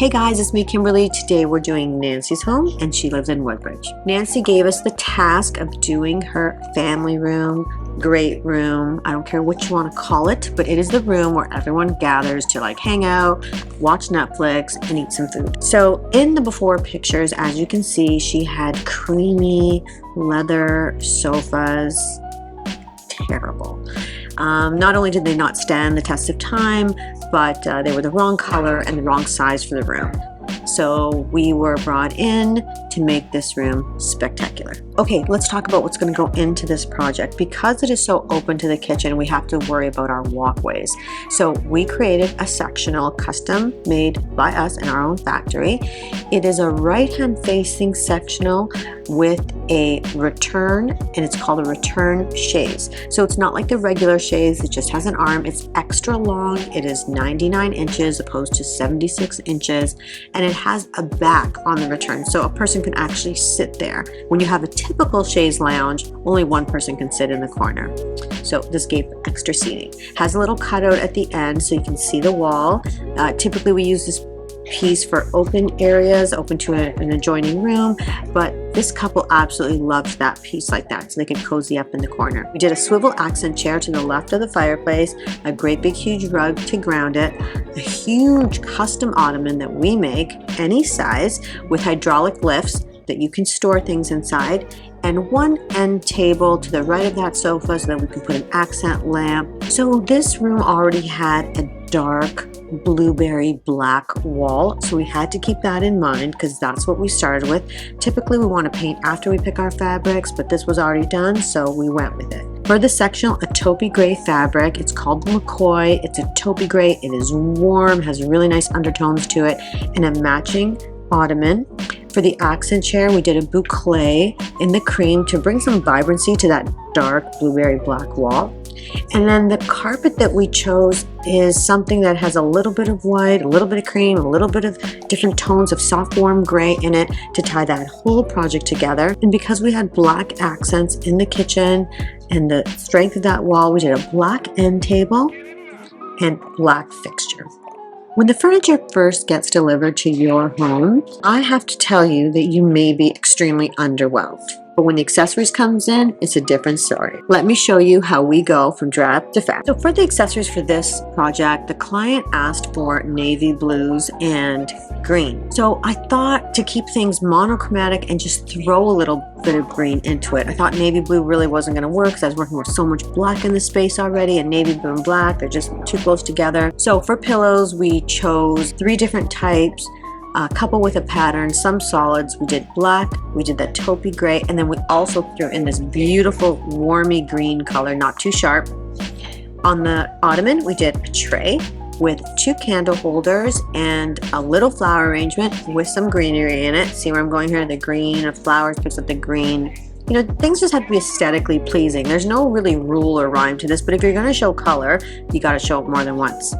Hey guys, it's me, Kimberly. Today we're doing Nancy's home, and she lives in Woodbridge. Nancy gave us the task of doing her family room, great room. I don't care what you want to call it, but it is the room where everyone gathers to like hang out, watch Netflix, and eat some food. So in the before pictures, as you can see, she had creamy leather sofas. Terrible. Not only did they not stand the test of time, but they were the wrong color and the wrong size for the room. So we were brought in to make this room spectacular. Okay, let's talk about what's going to go into this project. Because it is so open to the kitchen, we have to worry about our walkways. So we created a sectional custom made by us in our own factory. It is a right-hand facing sectional with a return, and it's called a return chaise. So it's not like the regular chaise, it just has an arm. It's extra long. It is 99 inches opposed to 76 inches, and it has a back on the return, so a person can actually sit there. When you have a typical chaise lounge, only one person can sit in the corner. So this gave extra seating. Has a little cutout at the end so you can see the wall. Typically we use this piece for open areas, open to an adjoining room, but this couple absolutely loved that piece like that, so they could cozy up in the corner. We did a swivel accent chair to the left of the fireplace, a great big huge rug to ground it, a huge custom ottoman that we make any size with hydraulic lifts that you can store things inside, and one end table to the right of that sofa so that we can put an accent lamp. So this room already had a dark blueberry black wall, so we had to keep that in mind because that's what we started with. Typically we want to paint after we pick our fabrics, but this was already done, so we went with it. For the sectional, a taupey gray fabric. It's called the McCoy. It's a taupey gray. It is warm, has really nice undertones to it, and a matching ottoman. For the accent chair, we did a boucle in the cream to bring some vibrancy to that dark blueberry black wall. And then the carpet that we chose is something that has a little bit of white, a little bit of cream, a little bit of different tones of soft warm gray in it to tie that whole project together. And because we had black accents in the kitchen and the strength of that wall, we did a black end table and black fixture. When the furniture first gets delivered to your home, I have to tell you that you may be extremely underwhelmed. But when the accessories comes in, it's a different story. Let me show you how we go from drab to fab. So for the accessories for this project, the client asked for navy blues and green. So I thought to keep things monochromatic and just throw a little bit of green into it. I thought navy blue really wasn't going to work because I was working with so much black in the space already, and navy blue and black, they're just too close together. So for pillows, we chose 3 different types. A couple with a pattern, some solids. We did black, we did that taupey gray, and then we also threw in this beautiful warmy green color, not too sharp. On the ottoman, we did a tray with 2 candle holders and a little flower arrangement with some greenery in it. See where I'm going here? The green of flowers picks up the green. You know, things just have to be aesthetically pleasing. There's no really rule or rhyme to this, but if you're going to show color, you got to show it more than once.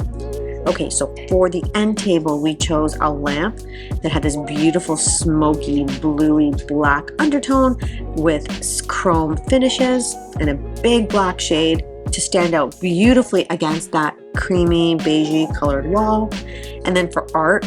Okay, so for the end table, we chose a lamp that had this beautiful smoky bluey black undertone with chrome finishes and a big black shade to stand out beautifully against that creamy beigey colored wall. And then for art,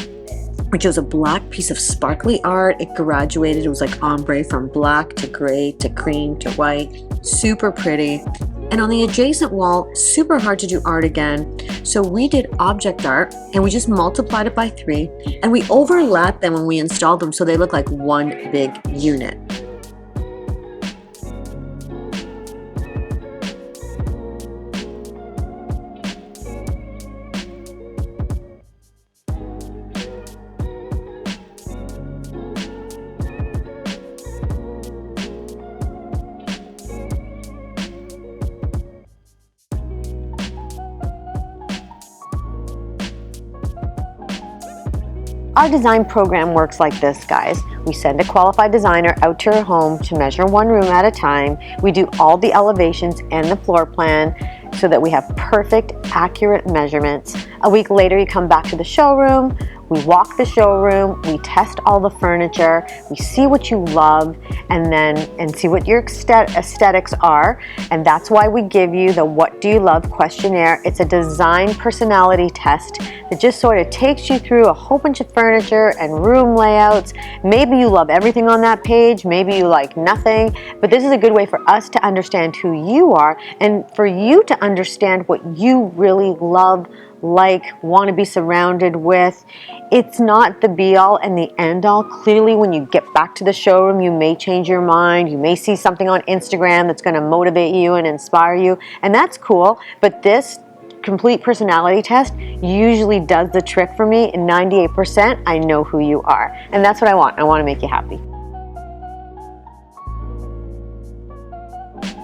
we chose a black piece of sparkly art. It graduated, it was like ombre from black to gray to cream to white, super pretty. And on the adjacent wall, super hard to do art again. So we did object art and we just multiplied it by 3 and we overlapped them when we installed them so they look like one big unit. Our design program works like this, guys. We send a qualified designer out to your home to measure one room at a time. We do all the elevations and the floor plan so that we have perfect, accurate measurements. A week later, you come back to the showroom. We walk the showroom, we test all the furniture, we see what you love, and see what your aesthetics are. And that's why we give you the What Do You Love questionnaire. It's a design personality test that just sort of takes you through a whole bunch of furniture and room layouts. Maybe you love everything on that page, maybe you like nothing, but this is a good way for us to understand who you are and for you to understand what you really love, like, want to be surrounded with. It's not the be all and the end all. Clearly, when you get back to the showroom, you may change your mind. You may see something on Instagram that's going to motivate you and inspire you, and that's cool. But this complete personality test usually does the trick for me. In 98%, I know who you are. And that's what I want. I want to make you happy.